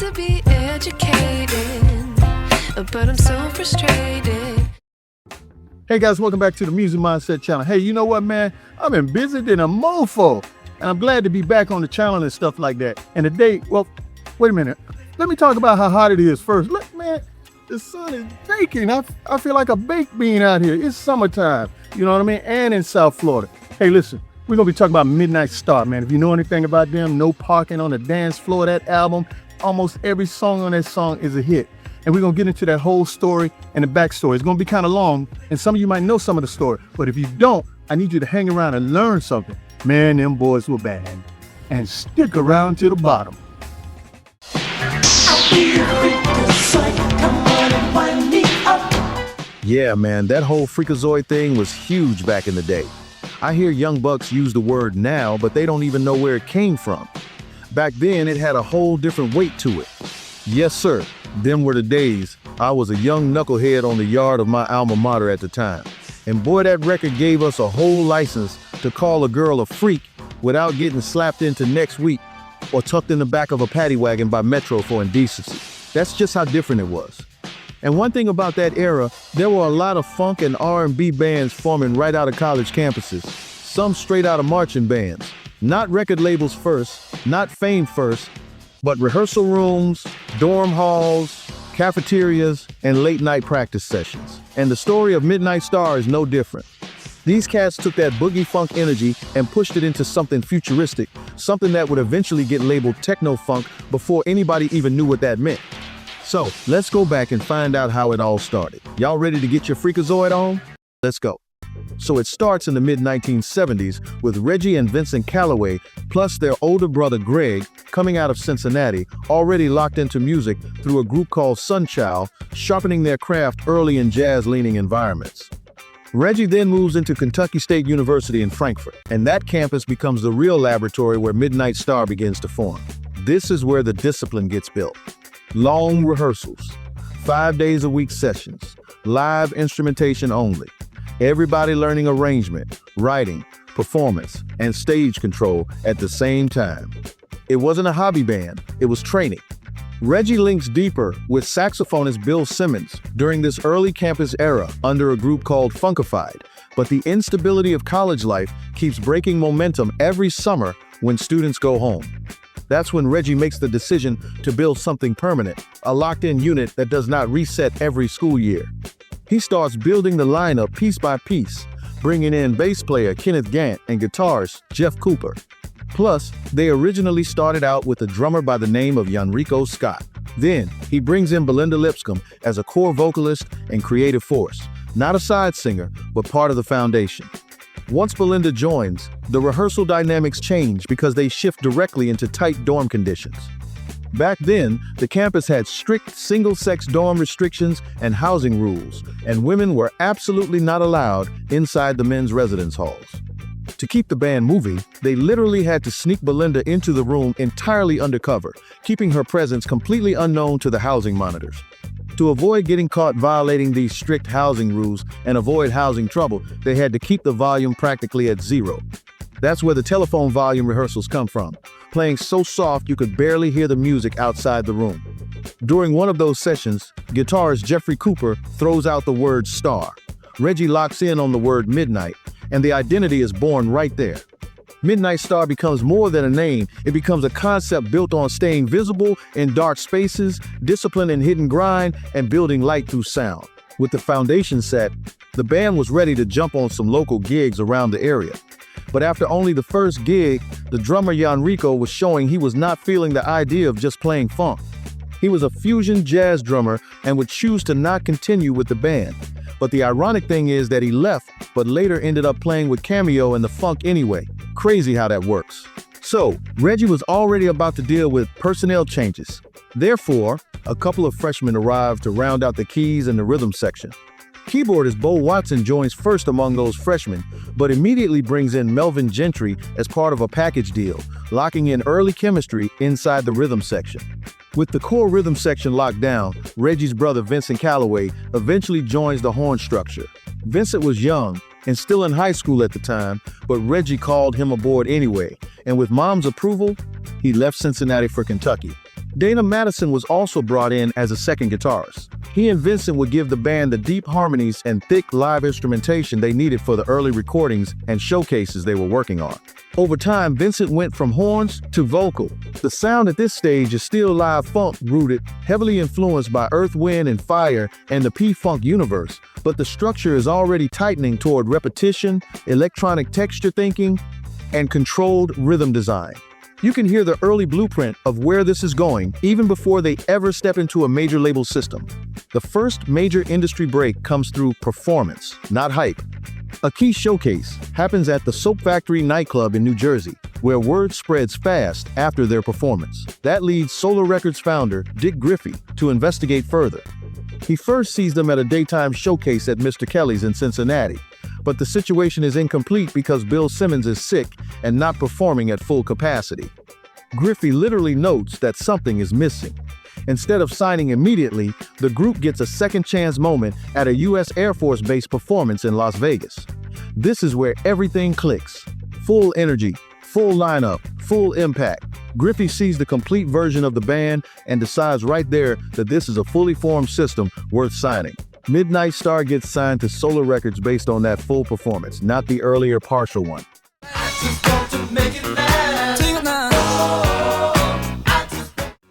to be educated, but I'm so frustrated. Hey guys, welcome back to the Music Mindset channel. Hey, you know what, man? I've been busy than a mofo, and I'm glad to be back on the channel and stuff like that. And today, well, wait a minute. Let me talk about how hot it is first. Look, man, the sun is baking. I feel like a baked bean out here. It's summertime, you know what I mean? And in South Florida. Hey, listen, we're gonna be talking about Midnight Star, man. If you know anything about them, No Parking on the Dance Floor, that album, almost every song on that song is a hit. And we're gonna get into that whole story and the backstory. It's gonna be kind of long, and some of you might know some of the story, but if you don't, I need you to hang around and learn something. Man, them boys were bad. And stick around to the bottom. Yeah, man, that whole Freakazoid thing was huge back in the day. I hear young bucks use the word now, but they don't even know where it came from. Back then, it had a whole different weight to it. Yes, sir. Them were the days. I was a young knucklehead on the yard of my alma mater at the time. And boy, that record gave us a whole license to call a girl a freak without getting slapped into next week or tucked in the back of a paddy wagon by Metro for indecency. That's just how different it was. And one thing about that era, there were a lot of funk and R&B bands forming right out of college campuses. Some straight out of marching bands. Not record labels first, not fame first, but rehearsal rooms, dorm halls, cafeterias, and late-night practice sessions. And the story of Midnight Star is no different. These cats took that boogie funk energy and pushed it into something futuristic, something that would eventually get labeled techno funk before anybody even knew what that meant. So, let's go back and find out how it all started. Y'all ready to get your Freakazoid on? Let's go. So it starts in the mid-1970s with Reggie and Vincent Calloway, plus their older brother Greg, coming out of Cincinnati, already locked into music through a group called Sunchild, sharpening their craft early in jazz-leaning environments. Reggie then moves into Kentucky State University in Frankfort, and that campus becomes the real laboratory where Midnight Star begins to form. This is where the discipline gets built. Long rehearsals, 5 days a week sessions, live instrumentation only. Everybody learning arrangement, writing, performance, and stage control at the same time. It wasn't a hobby band, it was training. Reggie links deeper with saxophonist Bill Simmons during this early campus era under a group called Funkified, but the instability of college life keeps breaking momentum every summer when students go home. That's when Reggie makes the decision to build something permanent, a locked-in unit that does not reset every school year. He starts building the lineup piece by piece, bringing in bass player Kenneth Gant and guitarist Jeff Cooper. Plus, they originally started out with a drummer by the name of Yonrico Scott. Then, he brings in Belinda Lipscomb as a core vocalist and creative force, not a side singer, but part of the foundation. Once Belinda joins, the rehearsal dynamics change because they shift directly into tight dorm conditions. Back then, the campus had strict single-sex dorm restrictions and housing rules, and women were absolutely not allowed inside the men's residence halls. To keep the band moving, they literally had to sneak Belinda into the room entirely undercover, keeping her presence completely unknown to the housing monitors. To avoid getting caught violating these strict housing rules and avoid housing trouble, they had to keep the volume practically at zero. That's where the telephone volume rehearsals come from, playing so soft you could barely hear the music outside the room. During one of those sessions, guitarist Jeffrey Cooper throws out the word star. Reggie locks in on the word midnight, and the identity is born right there. Midnight Star becomes more than a name, it becomes a concept built on staying visible in dark spaces, discipline in hidden grind, and building light through sound. With the foundation set, the band was ready to jump on some local gigs around the area. But after only the first gig, the drummer Yonrico was showing he was not feeling the idea of just playing funk. He was a fusion jazz drummer and would choose to not continue with the band. But the ironic thing is that he left, but later ended up playing with Cameo in the funk anyway. Crazy how that works. So, Reggie was already about to deal with personnel changes. Therefore, a couple of freshmen arrived to round out the keys and the rhythm section. Keyboardist Bo Watson joins first among those freshmen, but immediately brings in Melvin Gentry as part of a package deal, locking in early chemistry inside the rhythm section. With the core rhythm section locked down, Reggie's brother Vincent Calloway eventually joins the horn structure. Vincent was young and still in high school at the time, but Reggie called him aboard anyway, and with Mom's approval, he left Cincinnati for Kentucky. Dana Madison was also brought in as a second guitarist. He and Vincent would give the band the deep harmonies and thick live instrumentation they needed for the early recordings and showcases they were working on. Over time, Vincent went from horns to vocal. The sound at this stage is still live funk rooted, heavily influenced by Earth, Wind & Fire and the P-Funk universe, but the structure is already tightening toward repetition, electronic texture thinking, and controlled rhythm design. You can hear the early blueprint of where this is going even before they ever step into a major label system. The first major industry break comes through performance, not hype. A key showcase happens at the Soap Factory nightclub in New Jersey, where word spreads fast after their performance. That leads Solar Records founder Dick Griffey to investigate further. He first sees them at a daytime showcase at Mr. Kelly's in Cincinnati, but the situation is incomplete because Bill Simmons is sick and not performing at full capacity. Griffey literally notes that something is missing. Instead of signing immediately, the group gets a second chance moment at a U.S. Air Force Base performance in Las Vegas. This is where everything clicks. Full energy, full lineup, full impact. Griffey sees the complete version of the band and decides right there that this is a fully formed system worth signing. Midnight Star gets signed to Solar Records based on that full performance, not the earlier partial one.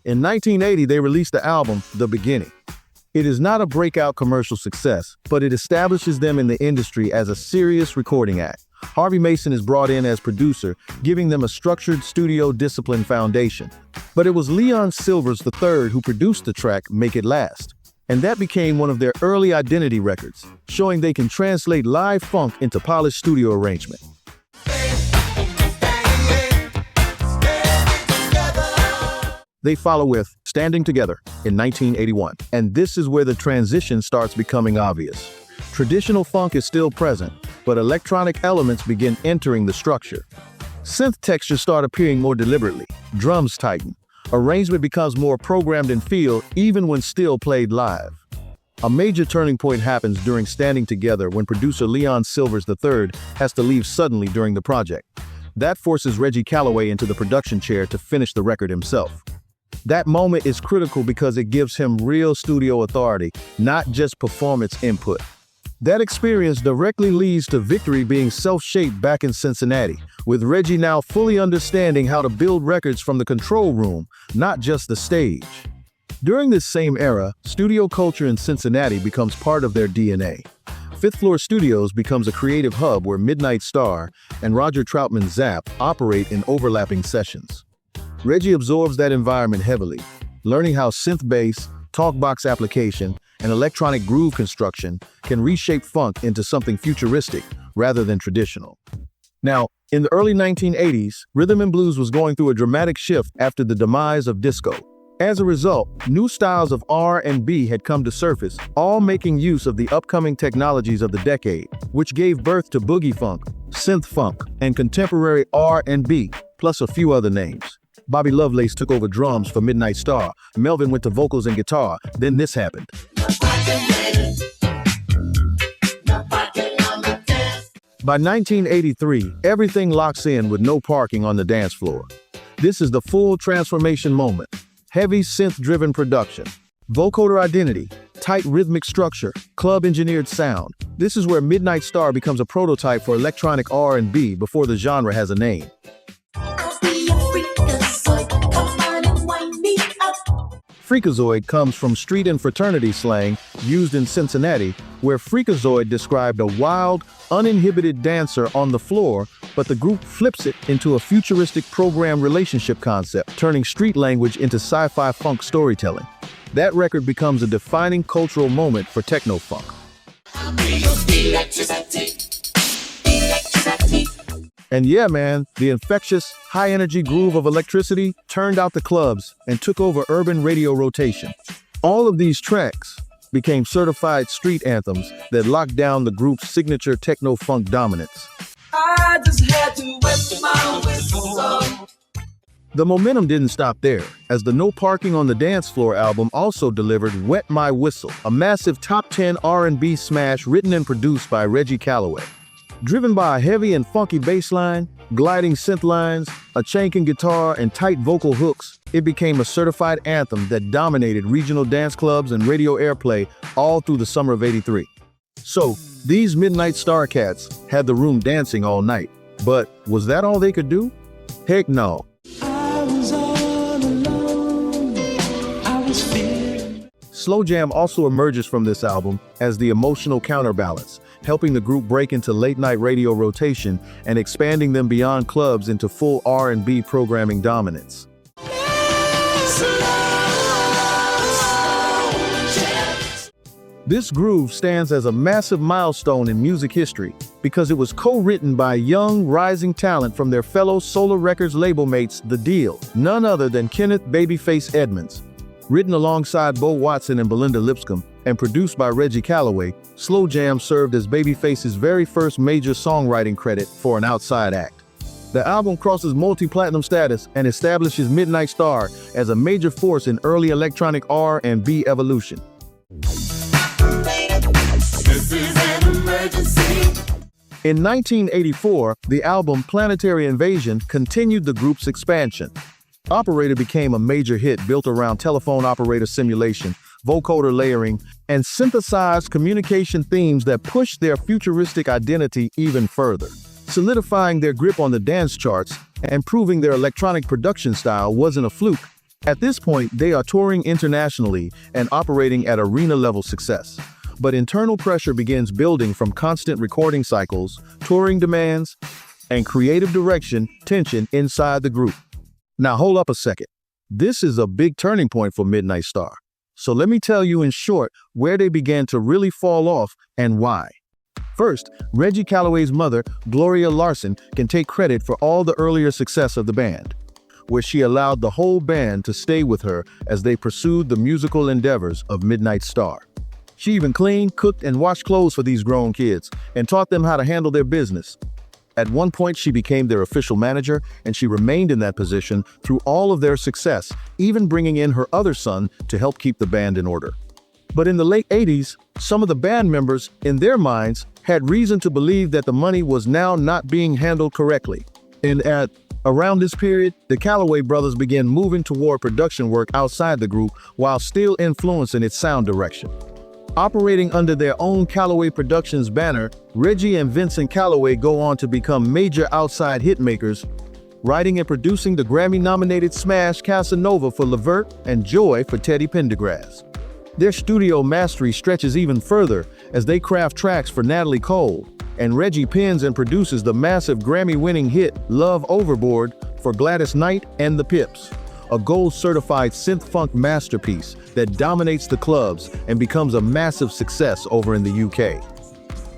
In 1980, they released the album, The Beginning. It is not a breakout commercial success, but it establishes them in the industry as a serious recording act. Harvey Mason is brought in as producer, giving them a structured studio discipline foundation. But it was Leon Silvers III who produced the track Make It Last. And that became one of their early identity records, showing they can translate live funk into polished studio arrangement. They follow with Standing Together in 1981, and this is where the transition starts becoming obvious. Traditional funk is still present, but electronic elements begin entering the structure. Synth textures start appearing more deliberately, drums tighten, arrangement becomes more programmed in feel even when still played live. A major turning point happens during Standing Together when producer Leon Silvers III has to leave suddenly during the project. That forces Reggie Calloway into the production chair to finish the record himself. That moment is critical because it gives him real studio authority, not just performance input. That experience directly leads to Victory being self-shaped back in Cincinnati, with Reggie now fully understanding how to build records from the control room, not just the stage. During this same era, studio culture in Cincinnati becomes part of their DNA. Fifth Floor Studios becomes a creative hub where Midnight Star and Roger Troutman's Zapp operate in overlapping sessions. Reggie absorbs that environment heavily, learning how synth bass, talkbox application, and electronic groove construction can reshape funk into something futuristic rather than traditional. Now, in the early 1980s, rhythm and blues was going through a dramatic shift after the demise of disco. As a result, new styles of R&B had come to surface, all making use of the upcoming technologies of the decade, which gave birth to boogie funk, synth funk, and contemporary R&B, plus a few other names. Bobby Lovelace took over drums for Midnight Star. Melvin went to vocals and guitar. Then this happened. By 1983, everything locks in with no parking on the dance floor. This is the full transformation moment. Heavy synth-driven production, vocoder identity, tight rhythmic structure, club-engineered sound. This is where Midnight Star becomes a prototype for electronic R&B before the genre has a name. Freakazoid comes from street and fraternity slang used in Cincinnati, where Freakazoid described a wild, uninhibited dancer on the floor, but the group flips it into a futuristic program relationship concept, turning street language into sci-fi funk storytelling. That record becomes a defining cultural moment for techno funk. And yeah, man, the infectious, high-energy groove of electricity turned out the clubs and took over urban radio rotation. All of these tracks became certified street anthems that locked down the group's signature techno-funk dominance. I just had to wet my whistle. The momentum didn't stop there, as the No Parking on the Dance Floor album also delivered Wet My Whistle, a massive top 10 R&B smash written and produced by Reggie Calloway. Driven by a heavy and funky bass line, gliding synth lines, a chanking guitar, and tight vocal hooks, It became a certified anthem that dominated regional dance clubs and radio airplay all through the summer of '83. So, these Midnight Star cats had the room dancing all night. But was that all they could do? Heck no. Slow jam also emerges from this album as the emotional counterbalance, helping the group break into late-night radio rotation and expanding them beyond clubs into full R&B programming dominance. This groove stands as a massive milestone in music history because it was co-written by young, rising talent from their fellow Solar Records label mates, The Deal, none other than Kenneth Babyface Edmonds. Written alongside Bo Watson and Belinda Lipscomb, and produced by Reggie Calloway, Slow Jam served as Babyface's very first major songwriting credit for an outside act. The album crosses multi-platinum status and establishes Midnight Star as a major force in early electronic R&B evolution. This is an emergency. In 1984, the album Planetary Invasion continued the group's expansion. Operator became a major hit built around telephone operator simulation, vocoder layering, and synthesized communication themes that pushed their futuristic identity even further. Solidifying their grip on the dance charts and proving their electronic production style wasn't a fluke. At this point, they are touring internationally and operating at arena-level success. But internal pressure begins building from constant recording cycles, touring demands, and creative direction tension inside the group. Now hold up a second. This is a big turning point for Midnight Star. So let me tell you in short where they began to really fall off and why. First, Reggie Calloway's mother, Gloria Larson, can take credit for all the earlier success of the band, where she allowed the whole band to stay with her as they pursued the musical endeavors of Midnight Star. She even cleaned, cooked, and washed clothes for these grown kids and taught them how to handle their business. At one point, she became their official manager, and she remained in that position through all of their success, even bringing in her other son to help keep the band in order. But in the late '80s, some of the band members, in their minds, had reason to believe that the money was now not being handled correctly. And at around this period, the Calloway brothers began moving toward production work outside the group while still influencing its sound direction. Operating under their own Calloway Productions banner, Reggie and Vincent Calloway go on to become major outside hitmakers, writing and producing the Grammy-nominated smash Casanova for Levert and Joy for Teddy Pendergrass. Their studio mastery stretches even further as they craft tracks for Natalie Cole, and Reggie pens and produces the massive Grammy-winning hit Love Overboard for Gladys Knight and the Pips, a gold-certified synth-funk masterpiece that dominates the clubs and becomes a massive success over in the UK.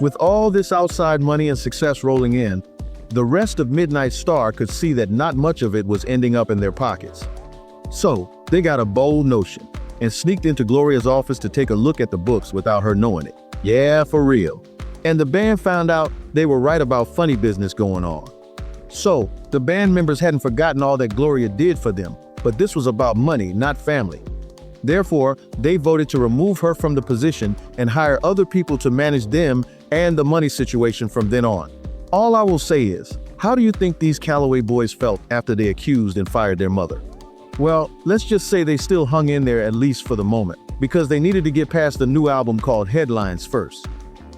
With all this outside money and success rolling in, the rest of Midnight Star could see that not much of it was ending up in their pockets. So, they got a bold notion and sneaked into Gloria's office to take a look at the books without her knowing it. Yeah, for real. And the band found out they were right about funny business going on. So, the band members hadn't forgotten all that Gloria did for them, but this was about money, not family. Therefore, they voted to remove her from the position and hire other people to manage them and the money situation from then on. All I will say is, how do you think these Calloway boys felt after they accused and fired their mother? Well, let's just say they still hung in there at least for the moment, because they needed to get past the new album called Headlines first.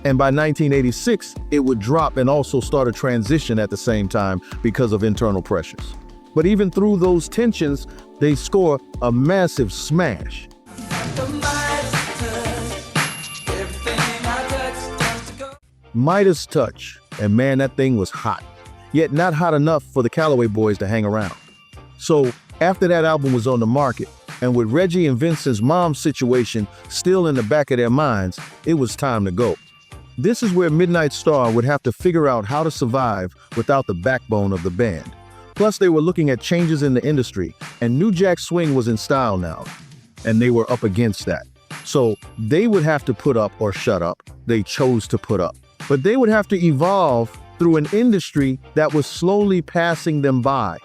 And by 1986, it would drop and also start a transition at the same time because of internal pressures. But even through those tensions, they score a massive smash. Midas Touch, and man, that thing was hot. Yet not hot enough for the Calloway boys to hang around. So, after that album was on the market, and with Reggie and Vincent's mom's situation still in the back of their minds, it was time to go. This is where Midnight Star would have to figure out how to survive without the backbone of the band. Plus, they were looking at changes in the industry, and New Jack Swing was in style now, and they were up against that. So they would have to put up or shut up. They chose to put up. But they would have to evolve through an industry that was slowly passing them by.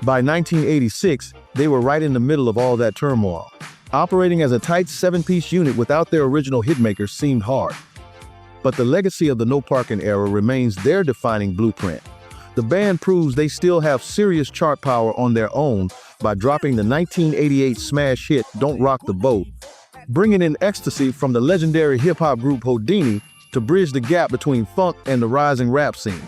By 1986, they were right in the middle of all that turmoil. Operating as a tight 7-piece unit without their original hitmakers seemed hard. But the legacy of the No Parking era remains their defining blueprint. The band proves they still have serious chart power on their own, by dropping the 1988 smash hit Don't Rock the Boat, bringing in ecstasy from the legendary hip-hop group Houdini to bridge the gap between funk and the rising rap scene.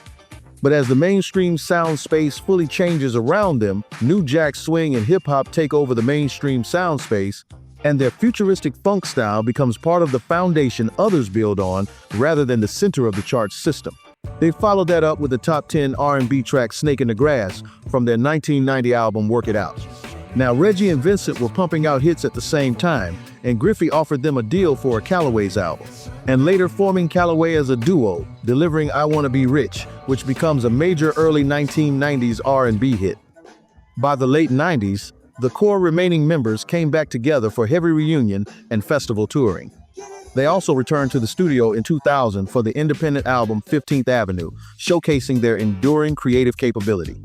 But as the mainstream sound space fully changes around them, new jack swing and hip-hop take over the mainstream sound space, and their futuristic funk style becomes part of the foundation others build on rather than the center of the chart system. They followed that up with the top 10 R&B track Snake in the Grass from their 1990 album Work It Out. Now, Reggie and Vincent were pumping out hits at the same time, and Griffey offered them a deal for a Calloway's album, and later forming Calloway as a duo, delivering I Wanna Be Rich, which becomes a major early 1990s R&B hit. By the late 90s, the core remaining members came back together for heavy reunion and festival touring. They also returned to the studio in 2000 for the independent album 15th Avenue, showcasing their enduring creative capability.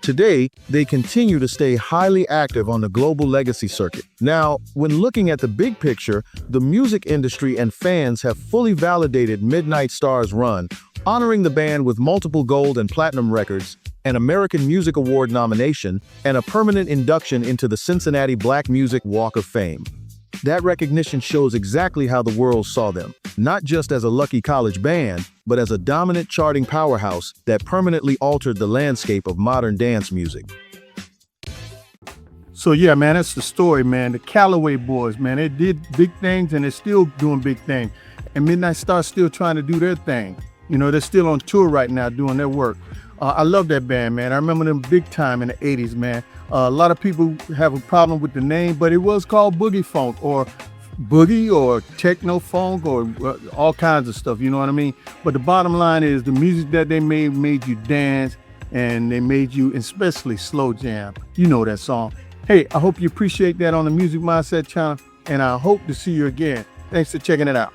Today, they continue to stay highly active on the global legacy circuit. Now, when looking at the big picture, the music industry and fans have fully validated Midnight Star's run, honoring the band with multiple gold and platinum records, an American Music Award nomination, and a permanent induction into the Cincinnati Black Music Walk of Fame. That recognition shows exactly how the world saw them, not just as a lucky college band, but as a dominant charting powerhouse that permanently altered the landscape of modern dance music. So yeah, man, that's the story, man. The Calloway boys, man, they did big things and they're still doing big things. And Midnight Star's still trying to do their thing. You know, they're still on tour right now doing their work. I love that band, man. I remember them big time in the 80s, man. A lot of people have a problem with the name, but it was called Boogie Funk or Boogie or Techno Funk or all kinds of stuff, you know what I mean? But the bottom line is the music that they made you dance, and they made you especially slow jam. You know that song. Hey, I hope you appreciate that on the Music Mindset channel, and I hope to see you again. Thanks for checking it out.